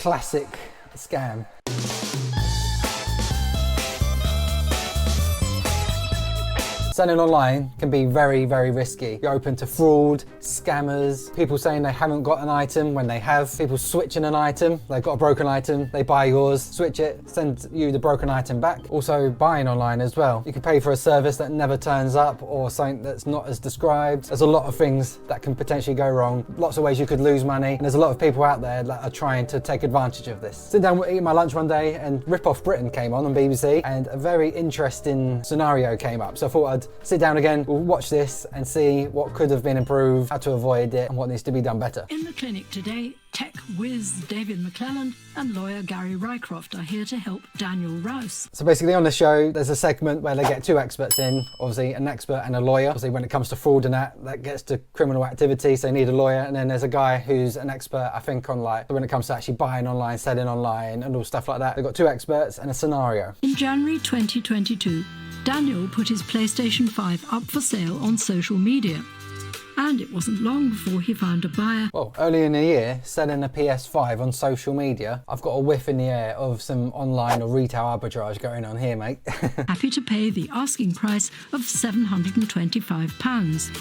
Classic scam. Selling online can be very, very risky. You're open to fraud, scammers, people saying they haven't got an item when they have, people switching an item, they've got a broken item, they buy yours, switch it, send you the broken item back. Also buying online as well. You can pay for a service that never turns up or something that's not as described. There's a lot of things that can potentially go wrong. Lots of ways you could lose money. And there's a lot of people out there that are trying to take advantage of this. Sitting down eating my lunch one day and Rip Off Britain came on BBC and a very interesting scenario came up. So I thought I'd sit down again, we'll watch this and see what could have been improved, how to avoid it, and what needs to be done better. In the clinic today, tech whiz David McClelland and lawyer Gary Rycroft are here to help Daniel Rouse. So basically on the show, there's a segment where they get two experts in, obviously an expert and a lawyer. Obviously when it comes to fraud and that gets to criminal activity, so they need a lawyer. And then there's a guy who's an expert, I think, on like, when it comes to actually buying online, selling online and all stuff like that. They've got two experts and a scenario. In January 2022, Daniel put his PlayStation 5 up for sale on social media. And it wasn't long before he found a buyer. Well, early in the year, selling a PS5 on social media, I've got a whiff in the air of some online or retail arbitrage going on here, mate. Happy to pay the asking price of £725.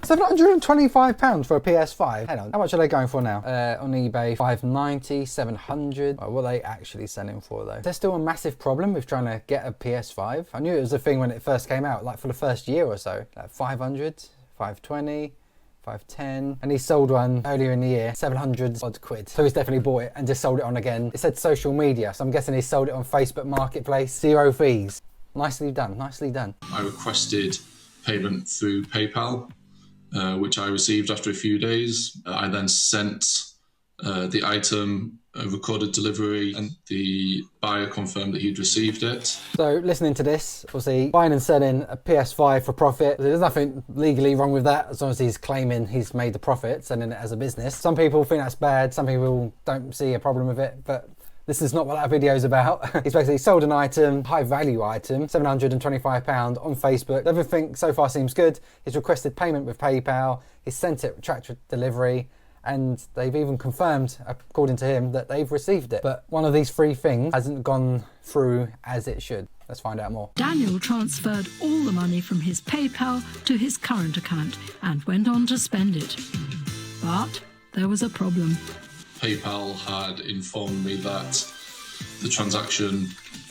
£725 for a PS5. Hang on, how much are they going for now? On eBay, 590, 700. What are they actually selling for though? There's still a massive problem with trying to get a PS5. I knew it was a thing when it first came out, like for the first year or so. Like 500, 520, 510. And he sold one earlier in the year, 700 odd quid. So he's definitely bought it and just sold it on again. It said social media, so I'm guessing he sold it on Facebook Marketplace. 0 fees. Nicely done, nicely done. I requested payment through PayPal, which I received after a few days. I then sent the item, recorded delivery, and the buyer confirmed that he'd received it. So listening to this, obviously buying and selling a PS5 for profit, there's nothing legally wrong with that as long as he's claiming he's made the profit, selling it as a business. Some people think that's bad, some people don't see a problem with it, but this is not what that video is about. He's basically sold an item, high value item, £725 on Facebook. Everything so far seems good. He's requested payment with PayPal. He's sent it tractor delivery. And they've even confirmed, according to him, that they've received it. But one of these three things hasn't gone through as it should. Let's find out more. Daniel transferred all the money from his PayPal to his current account and went on to spend it. But there was a problem. PayPal had informed me that the transaction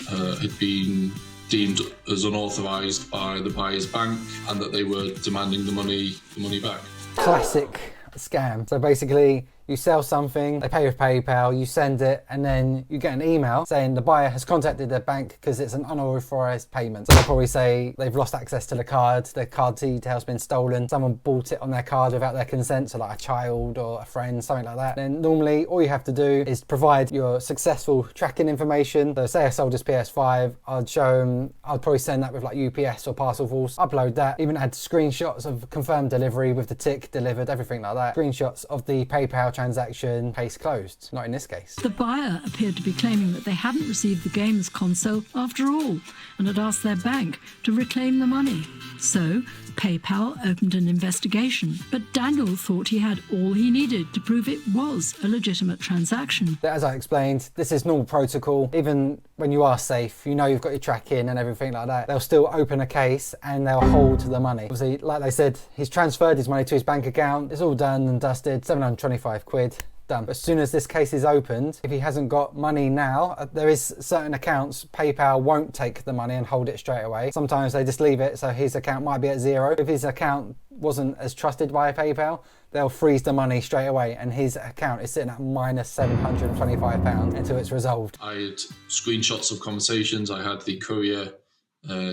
had been deemed as unauthorized by the buyer's bank and that they were demanding the money back. Classic scam. So basically you sell something, they pay with PayPal, you send it, and then you get an email saying the buyer has contacted their bank because it's an unauthorized payment. So they'll probably say they've lost access to the card, their card details been stolen, someone bought it on their card without their consent, so like a child or a friend, something like that. Then normally all you have to do is provide your successful tracking information. So say I sold this PS5, I'd show them, I'd probably send that with like UPS or Parcel Force, upload that, even add screenshots of confirmed delivery with the tick delivered, everything like that. Screenshots of the PayPal transaction, case closed. Not in this case. The buyer appeared to be claiming that they hadn't received the games console after all and had asked their bank to reclaim the money. So PayPal opened an investigation, but Daniel thought he had all he needed to prove it was a legitimate transaction. As I explained, this is normal protocol. Even when you are safe, you know you've got your tracking and everything like that, they'll still open a case and they'll hold the money. Obviously, like they said, he's transferred his money to his bank account. It's all done and dusted, 725 quid. Done. As soon as this case is opened, if he hasn't got money now, there is certain accounts PayPal won't take the money and hold it straight away. Sometimes they just leave it, so his account might be at zero. If his account wasn't as trusted by PayPal, they'll freeze the money straight away, and his account is sitting at minus £725 until it's resolved. I had screenshots of conversations. I had the courier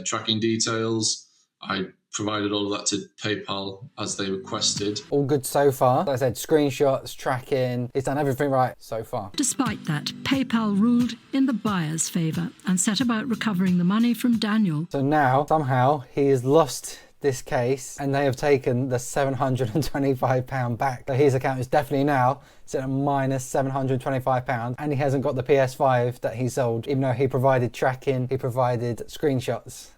tracking details. I provided all of that to PayPal as they requested. All good so far. Like I said, screenshots, tracking, he's done everything right so far. Despite that, PayPal ruled in the buyer's favour and set about recovering the money from Daniel. So now, somehow, he has lost this case and they have taken the £725 back. So his account is definitely now sitting at minus £725 and he hasn't got the PS5 that he sold, even though he provided tracking, he provided screenshots.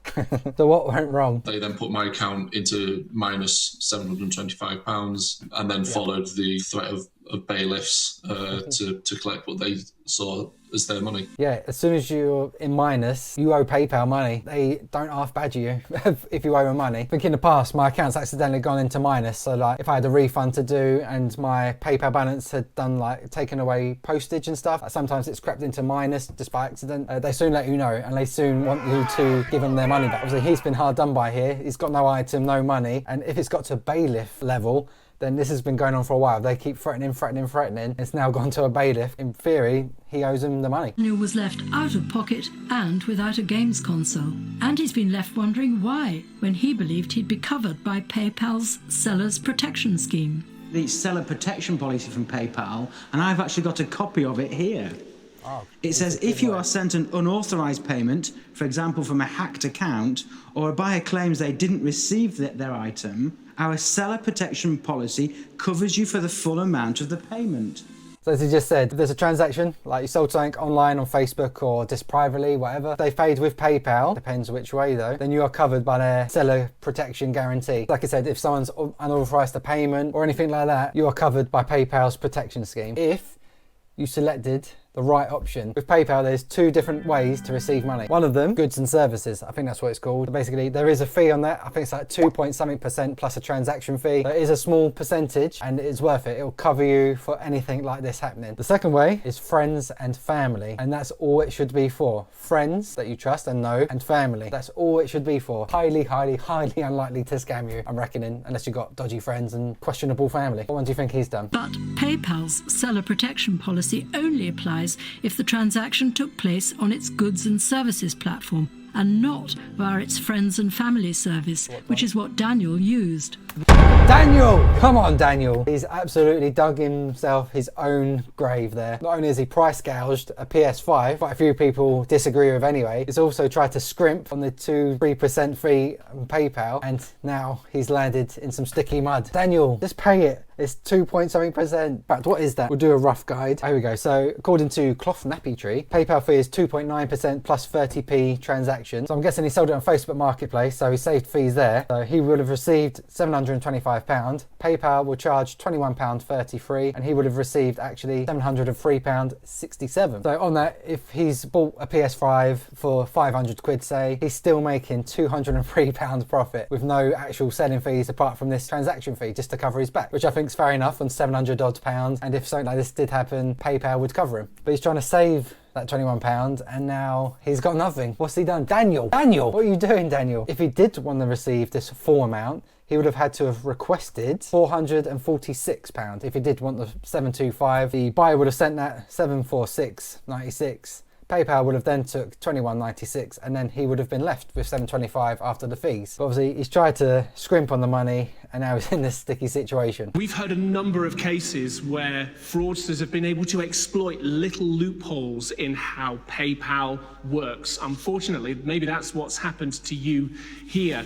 So what went wrong? They then put my account into minus £725 and then followed the threat of of bailiffs to collect what they saw as their money. Yeah, as soon as you're in minus, you owe PayPal money. They don't half badger you if you owe them money. I think in the past, my account's accidentally gone into minus. So like if I had a refund to do and my PayPal balance had done like taken away postage and stuff, sometimes it's crept into minus just by accident. They soon let you know and they soon want you to give them their money back. Obviously, he's been hard done by here. He's got no item, no money. And if it's got to bailiff level, then this has been going on for a while. They keep threatening. It's now gone to a bailiff. In theory, he owes them the money. Daniel was left out of pocket and without a games console. And he's been left wondering why, when he believed he'd be covered by PayPal's seller's protection scheme. The seller protection policy from PayPal, and I've actually got a copy of it here. It says if you are sent an unauthorized payment, for example from a hacked account, or a buyer claims they didn't receive their item, our seller protection policy covers you for the full amount of the payment. So as he just said, if there's a transaction, like you sold something online on Facebook or just privately, whatever, they've paid with PayPal, depends which way though, then you are covered by their seller protection guarantee. Like I said, if someone's unauthorized a payment or anything like that, you are covered by PayPal's protection scheme. If you selected the right option. With PayPal, there's two different ways to receive money. One of them, goods and services. I think that's what it's called. Basically, there is a fee on that. I think it's like 2.something% plus a transaction fee. So it is a small percentage and it's worth it. It'll cover you for anything like this happening. The second way is friends and family. And that's all it should be for. Friends that you trust and know, and family. That's all it should be for. Highly, highly, highly unlikely to scam you, I'm reckoning, unless you've got dodgy friends and questionable family. What one do you think he's done? But PayPal's seller protection policy only applies if the transaction took place on its goods and services platform and not via its friends and family service, which is what Daniel used. Daniel! Come on, Daniel. He's absolutely dug himself his own grave there. Not only has he price gouged a PS5, quite a few people disagree with anyway, he's also tried to scrimp on the 2-3% fee on PayPal, and now he's landed in some sticky mud. Daniel, just pay it. It's 2.something%. In fact, what is that? We'll do a rough guide. Here we go. So according to Cloth Nappy Tree, PayPal fee is 2.9% plus 30p transaction. So I'm guessing he sold it on Facebook Marketplace, so he saved fees there. So he would have received £725. PayPal will charge £21.33 and he would have received actually £703.67. So on that, if he's bought a PS5 for 500 quid, say, he's still making £203 profit with no actual selling fees apart from this transaction fee just to cover his back, which I think is fair enough on £700 odd. And if something like this did happen, PayPal would cover him. But he's trying to save that £21 and now he's got nothing. What's he done? Daniel, what are you doing, Daniel? If he did want to receive this full amount, he would have had to have requested £446. If he did want the 725, the buyer would have sent that 746.96. PayPal would have then took £21.96 and then he would have been left with £725 after the fees. But obviously he's tried to scrimp on the money and now he's in this sticky situation. We've heard a number of cases where fraudsters have been able to exploit little loopholes in how PayPal works. Unfortunately, maybe that's what's happened to you here.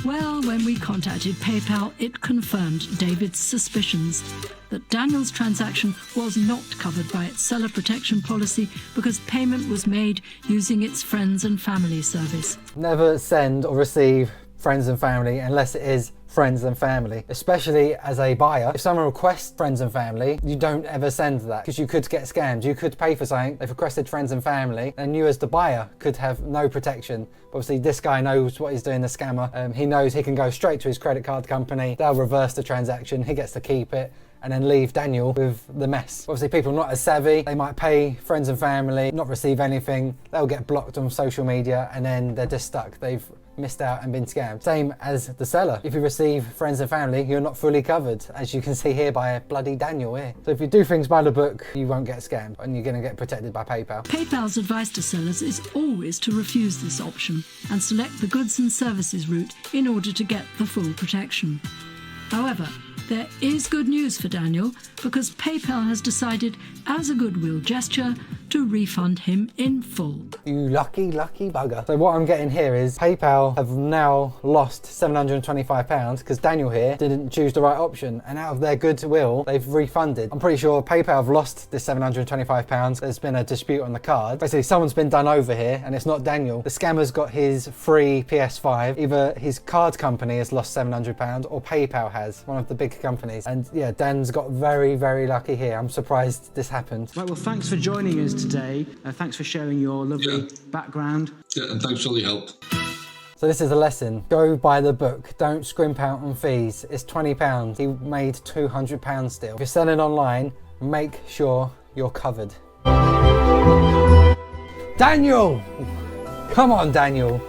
Well, when we contacted PayPal, it confirmed David's suspicions that Daniel's transaction was not covered by its seller protection policy because payment was made using its friends and family service. Never send or receive friends and family unless it is friends and family, especially as a buyer. If someone requests friends and family, you don't ever send that because you could get scammed. You could pay for something, they've requested friends and family, and you as the buyer could have no protection. But obviously this guy knows what he's doing, the scammer. He knows he can go straight to his credit card company, they'll reverse the transaction, he gets to keep it, and then leave Daniel with the mess. Obviously people not as savvy, they might pay friends and family, not receive anything, they'll get blocked on social media, and then they're just stuck. They've missed out and been scammed. Same as the seller. If you receive friends and family, you're not fully covered, as you can see here by bloody Daniel here. So if you do things by the book, you won't get scammed and you're going to get protected by PayPal. PayPal's advice to sellers is always to refuse this option and select the goods and services route in order to get the full protection. However, there is good news for Daniel because PayPal has decided, as a goodwill gesture, to refund him in full. You lucky, lucky bugger. So what I'm getting here is PayPal have now lost £725 because Daniel here didn't choose the right option, and out of their goodwill, they've refunded. I'm pretty sure PayPal have lost this £725. There's been a dispute on the card. Basically, someone's been done over here, and it's not Daniel. The scammer's got his free PS5. Either his card company has lost £700 or PayPal has, one of the big companies. And yeah, Dan's got very, very lucky here. I'm surprised this happened. Right, well, thanks for joining us today. Thanks for sharing your lovely background. Yeah, and thanks for all your help. So this is a lesson. Go buy the book. Don't scrimp out on fees. It's £20. He made £200 still. If you're selling online, make sure you're covered. Daniel! Come on, Daniel.